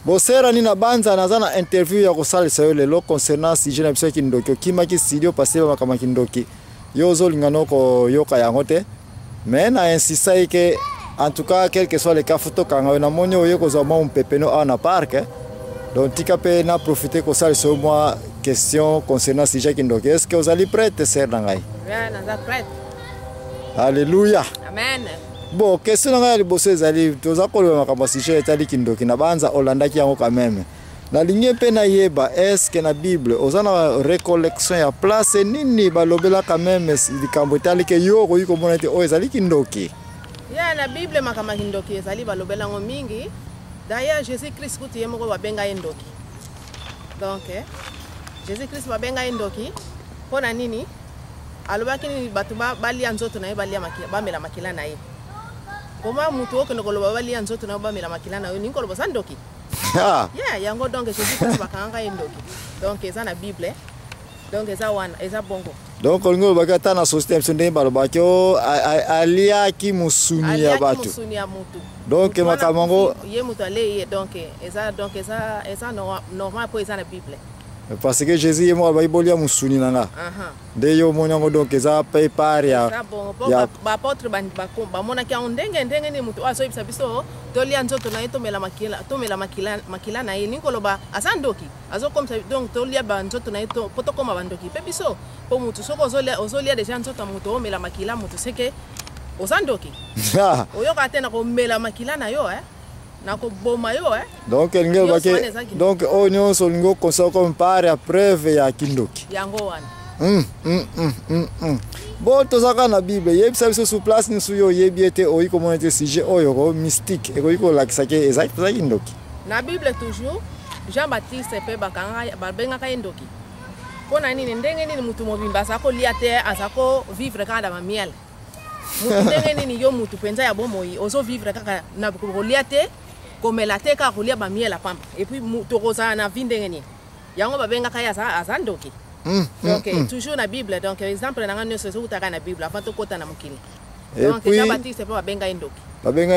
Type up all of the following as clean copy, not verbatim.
Bosera ni na banza nazana interview ya kosalisa yo lelo concernant sujet na biso kindoki okimaki studio passer makama kindoki yo zolingano ko yoka yango te mais na insista que en tout cas quel que soit le cas photo kanga na monyo yo ko zoma un pepeno na parc donc tika pe na profiter ko salisa moi question concernant sujet kindoki est-ce que vous allez prête sœur nangai? Ouais, naza prête. Alléluia. Amen. Bon, question nga liboso ezali toza koloba makambo sujet etali kindoki na banza olandaki yango quand même. Na ligne pe na yeba est-ce que na Bible ozana recollection ya place nini balobela quand même likambo etali ke yo ko yiko mona te o ezali kindoki. Ya na Bible makama kindoki ezali balobela ngo mingi. D'ailleurs Jésus Christ kuti yemoko babenga endoki. Donc Jésus Christ babenga endoki pona nini? Alobaki ni batu balia nzoto na ye balia makila bamela makila na ye. Koma mutu okene koloba balia nzoto na bamela makila na yo ni koloba sandoki. Yeah, yango donc Jésus Christ bakanga endoki. Donc eza na Bible. Donc eza wana eza bongo. Donc ngo bakata na système sonde balobaki o alia ki musuni ya batu. Musuni ya mutu. Donc makamango ye mutu ale donc eza normal po eza na Bible. Parce que Jésus est mort, il y a un souni nanga. De yo monyango donc eza pay par ya. Ya ba apôtre ba mona ki ondenge ni mutu aso ibisa biso to lia nzoto na yeto mela makila na ye nikoloba asandoki. Azo comme ça donc to lia ba nzoto na yeto poto koma bandoki. Pe biso po mutu soko ozolia déjà nzoto mutu o mela makila mutu seke osandoki. Oyoka tena ko mela makila na yo Donc donc on solingo konsa comme pare à preuve ya kindoki. Yango wana. Bon tozaka na Bible yebisa biso sur place ni suyo yebiete oyi communauté sujet oyo mystique e ko lakisa ke exact za kindoki. Na Bible toujours Jean-Baptiste pe bakanga babenga ka endoki. Pona nini ndenge nini mutu mobimba sako liate azako vivre kanda ma miel. Mutu ndenge nini yo mutu penza ya bomoi ozo vivre kaka na ko liate comme la teka kolia ba miela pamba et puis tokoza na vindengeni yango babenga kaya azandoki. Donc toujours na Bible donc exemple na ngano se utaka na Bible avant to kota na mukili donc Jean-Baptiste pe babenga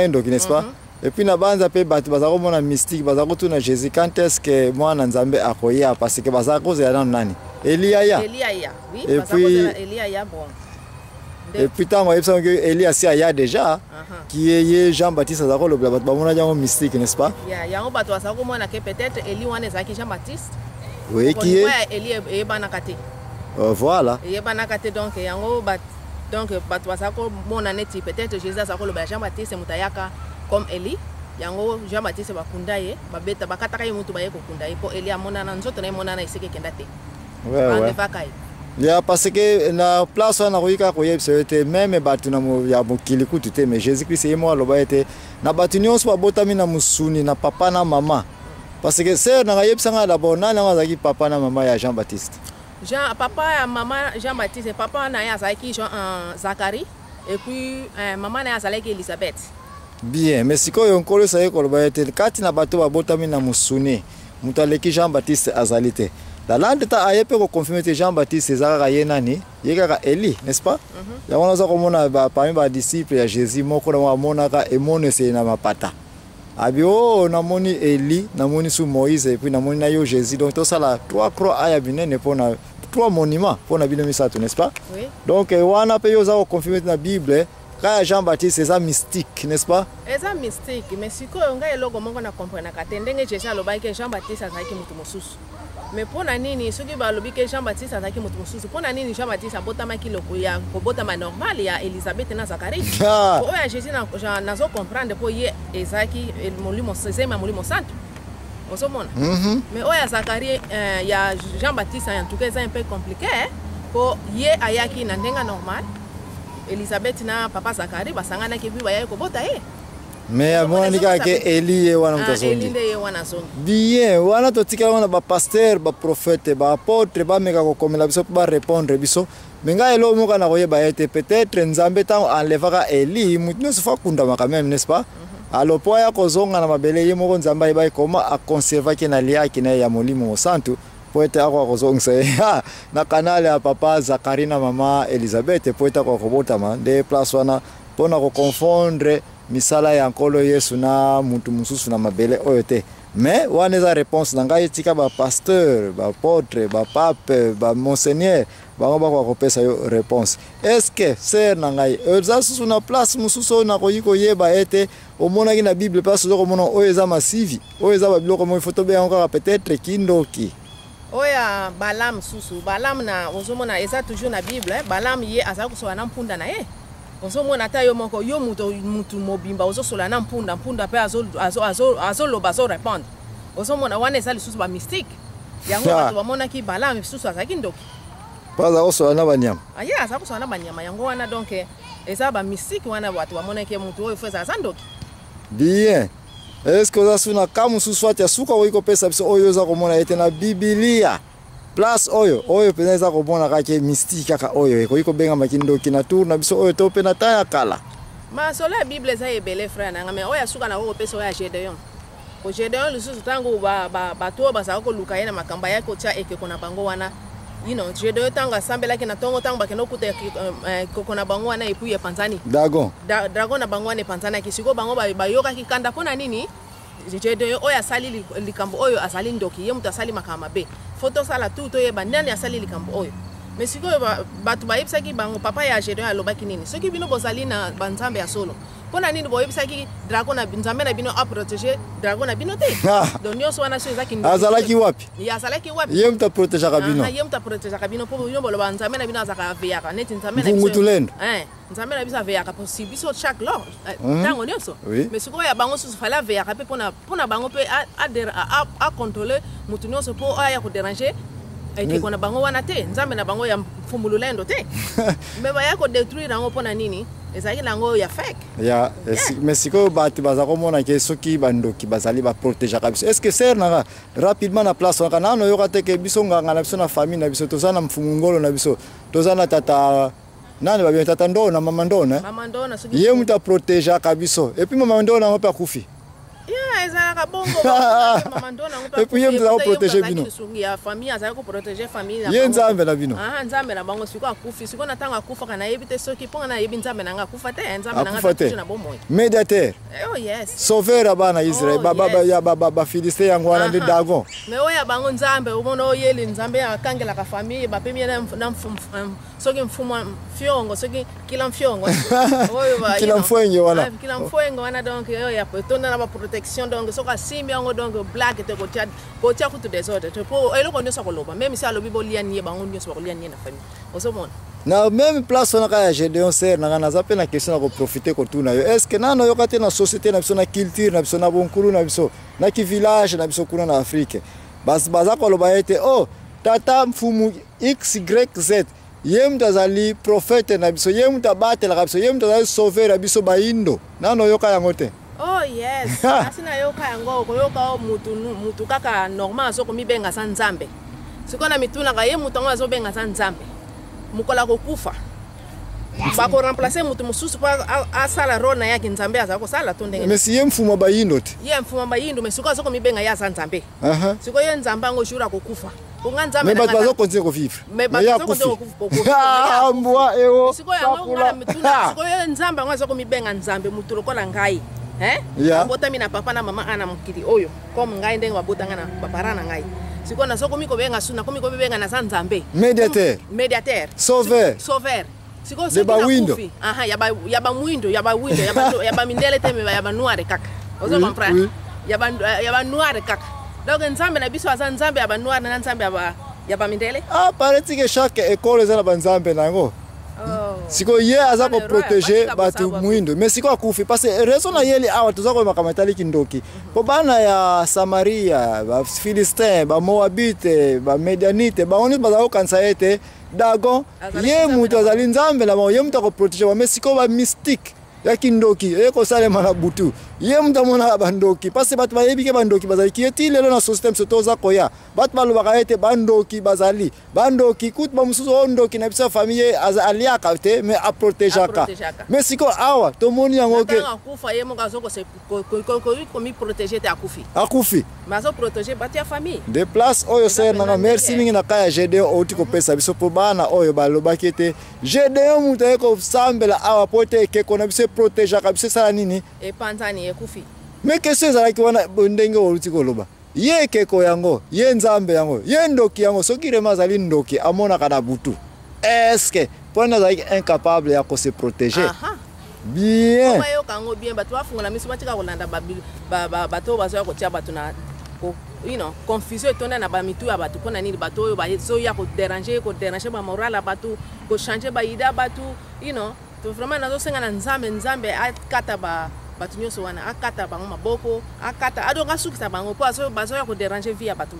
endoki n'est-ce pas? Et puis na banza pe batu bazako mona mystique bazako tu na Jésus quand est-ce que mwana nzambe akoya parce que bazako za na nani Elia oui et puis Elia bon. Et puis tant que Elias a déjà qui est Jean-Baptiste Azako le blamona mystique n'est-ce pas? Yango bato Azako mona que peut-être Eli wana ezaki Jean-Baptiste. Oui qui est Eli e banakate. Voilà. E banakate donc yango donc bato Azako mona neti peut-être Jésus Azako le Jean-Baptiste mutayaka comme Eli. Yango Jean-Baptiste bakunda ye babeta bakataka ye mutu baye kokunda ye po Eli amona na nzoto na mona na iseke kendate. Ouais. Yeah, parce que na place on a roika ko yebisete même batu na ya mokili kutute mais Jésus Christ est mort loba ete na batu nyonso ba botami na musuni na papa na mama parce que sœur na yebisanga d'abord na ngazaki papa na mama ya Jean-Baptiste. Papa ya mama Jean-Baptiste papa na ya zaki Zacharie et puis maman na ya zalaki Elisabeth. Bien, mais sikoyo nkolo saye ko loba ete kati na batu ba botami na musuni mutaleki Jean-Baptiste azalite. La lande ta ayepe ko confirmer que Jean-Baptiste César nani yeka Eli n'est-ce pas? Ya wana za komona parmi ba disciples ya Jésus moko na mona ka emone se na mapata. Abi na moni Eli na moni su Moïse et puis na moni na yo Jésus donc tout ça là trois croix aya binene pona trois monuments pona bino misato n'est-ce pas? Oui. Donc wana pe yo za ko confirmer na Bible ka Jean-Baptiste César mystique n'est-ce pas? Eza mystique mais sikoyo ngai logo moko na comprendre ka tendenge Jésus alobaki Jean-Baptiste azaki mutu mosusu. Mais pour nani soki balobi ke Jean-Baptiste azaki mutu mosusu pour nani Jean-Baptiste abotamaki loko ya kobotama normal ya Elisabeth na Zacharie oya Jésus na zo comprendre po ye ezaki molimo sezema molimo santo osomona mais oya Zacharie ya Jean-Baptiste en tout cas c'est un peu compliqué po ye ayaki na ndenga normal Elisabeth na papa Zacharie basangana ke bi baye kobota ye. Mais moi ni ka ke Eli wana mtazongi. Eli wana zongi. Bien, wana totika wana ba pasteur, ba prophète, ba apôtre ba meka ko komela biso ba répondre biso. Menga elo moka na koyeba ete peut-être nzambe ta enlevaka Eli mutno se fa kunda quand même n'est-ce pas? Alors po ya kozonga na mabele ye moko nzamba ba koma a conserver ke na lia ki na ya molimo santo po ete akwa kozongsa na kanale ya papa Zacharie na mama Elisabeth po ete akwa kobotama de place wana pona ko confondre misala ya nkolo Yesu na muntu mususu na mabele oyo te mais wana eza réponse na ngai etika bapasteur baapôtre bapape bamonseigneur bango bakoka kopesa yo réponse. Est-ce que ser na ngai eza susu na place mosusu oyo nakoki koyeba ete omonaki na bible place ozokomona oyo eza masivi oyo eza babiloko mo ifo tobeya yango kaka peut-être kindoki oya Balaam susu Balaam na ozomona eza toujours na bible Balaam ye azali kosola na mpunda na ye ozomona ata yo moko yo mutu mobimba ozosola na mpunda mpe azoloba azorépondre ozomona wana eza lisusu bamystique yango bato bamonaki Balaam susu azalaki ndoki paza kosola na banyama ye azali kosola na banyama yango wana donc eza bamystique wana bato bamonaki mutu oyo fo aza ndoki bien. Est-ce que oza suna ka mosusu ati asuka okoki kopesa biso oyo oza komona ete na bibilia place oyo mpenza eza komona kaka mystique kaka oyo ekoki kobengamaki ndoki na tour na biso oyo to mpe na ntan ya kala masolo ya bible eza ebele frère nanga me oyo asuka na kokopesa oyo ya Gédéon ko Gédéon lisusu ntango bato oyo bazalaka koluka ye na makambo ya kotia ekeko na bango wana Gédéon ntango asambelaki na ntongo ntango bakende okuta ekeko na bango wana epui epanzani dragon na bango wana epanzanaki sikoyo bango bayokaki kanda mpo na nini Gédéon oyo asali likambo oyo azali ndoki ye moto asali makambo mabe fo tosala tu toyeba nani asali likambo oyo me sikoyo bato bayebisaki bango papa ya Gédéon alobaki nini soki bino bozali na banzambe ya solo mpo na nini boyebisaki dragon na nzambe na bino aprotege dragon na bino te donc nyonso wana so ezaki azalaki wapi ye moto aprotegeaka bino ye moto aprotegeaka bino mpo bino boloba nzambe na bino azalaka aveyaka neti nzambe na biso aveyaka si biso chaque lor ntango nyonso mais sikoyo ya bango susu fale aveyaka mpe mpona bango mpe acontrole motu nyonso mpo aya koderange ekeko na bango wana te nzambe na bango ya mfumululendo te me baya kodétruire yango mpo na nini ezalaki nango ya fake mais sikoyo bato baza komona ke soki bandoki bazali baprotegeaka biso est ce que ser nanga rapidement na place wana nano oyoka te ke biso nganga na biso na famille na biso toza na mfumu ngolo na biso toza na tata nani babia tata ndona mama ndona ye moto aprotegeaka biso epuis mama ndona yango mpe akufi ezalaka bongo mama ndona et puis ye moto azali koprotege bino ya famille azali koprotege famille ye nzambe na bino nzambe na bango sikoyo akufi sikoyo na ntango akufaka nayebi te soki mponga nayebi nzambe nanga akufa te nzambe nanga toujours na bomoi médiateur sauveur ya bana Israel ya bafilistin yango wana nde dagon me oyo ya bango nzambe omona oyeli nzambe akangelaka famille bapemi na soki mfumu fiongo soki kila mfiongo kila mfwenge wana donc oyo ya tonda na baprotection donc soki asimbi yango donc black te kotia kutu desordre te mpo eloko nyonso akoloba même si alobi bolia nie bango nyonso bakolia nie na famille ozomona na même place wana kaka ya Gédéon ser nanga naza mpe na question na koprofite kotuna yo est ce que nano oyoka te na société na biso na culture na biso na bonkulu na biso na kivillage na biso kuna na Afrique baza koloba ete tata mfumu XYZ ye moto azali prophète na biso ye moto abatelaka biso ye moto azali sauveur na biso baindo nano oyoka yango te asi nayoka yango okoyoka mutu kaka normal azokomibenga sa nzambe sikoyo na mitunaka ye mutu yango azobenga sa nzambe mokola kokufa bakoremplace mutu mosusu mpo asala role na yaki nzambe azala kosala to ndenge mais si ye mfuma bayindo te ye mfuma bayindo mais sikoyo azokomibenga ye aza nzambe sikoyo ye nzambe yango jour akokufa mais bato bazokontinue kovivre sikoyo nzambe yango azokomibenga nzambe mutu lokola ngai abotami na papa na mama ana mokili oyo comme ngai ndenge babotanga na bapara na ngai sikoyo nazokomi kobenga suna komi kobenga na za nzambe médiateur sauveur sikoyo de bawindo ya bamwindo ya bamindele te ya banoire kaka ozo comprendre ya banoire kaka donc nzambe na biso aza nzambe ya banoire na nzambe ya bamindele paraît que chaque école eza na banzambe nango sikoyo ye aza koprotege bato mwindo mais sikoyo akufi parce que raison na yeli awa toza koyebaka mataliki ndoki mpo bana ya Samaria bafilistin bamoabite bamedianite bango nyonso bazala kokanisa ete dagon ye moto azali nzambe na bango ye moto akoprotege bango mais sikoyo bamystique ya kindoki ekosalema na butu ye moto amonaka bandoki parce bato bayebi ke bandoki bazali ki eti lelo na société moso toza koya bato balobaka ete bandoki bazali bandoki kutu bamosusu oyo ndoki na biso ya famille aliaka te mais aprotegeaka mais sikoyo awa tomoni yango ke akufi de place oyo ser nanga merci mingi na kaya Gédéon outi kopesa biso mpo bana oyo balobaki ete Gédéon moto aye kosambela awa po ete ekeko na biso protegeaka biso esala nini epanzani ekufi mais question ezalaki wana ndenge oluti koloba ye ekeko yango ye nzambe yango ye ndoki yango soki rema azali ndoki amonaka na butu estce mpona azalaki incapable ya kose protéger bien bayokango bien bato bafungola miso batika kolanda bato bazoya kotia bato na confusion etonda na bamitu ya bato mpona nini bato oyo bazoya koderange bamoral ya bato kochange baide ya bato to vraiment nazosenga na nzambe akata bato nyonso wana akata bango maboko akata adonga asukisa bango mpo bazoya koderange vie ya bato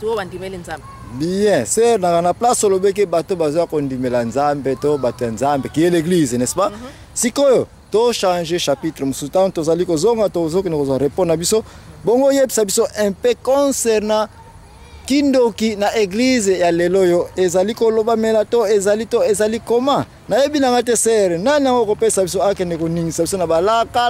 oyo bandimeli nzambe bien se na place olobeki bato bazoya kondimela nzambe to bato ya nzambe qui est l'église n'est-ce pas sikoyo to changer chapitre mosusu ntango tozali kozonga tozokende kozwa répondre na biso bongo oyebisa biso un peu concernant kindoki na église ya lelo oyo ezali koloba mela to ezali koma nayebi nanga te sere nani yango kopesa biso akende koningisa biso na balaka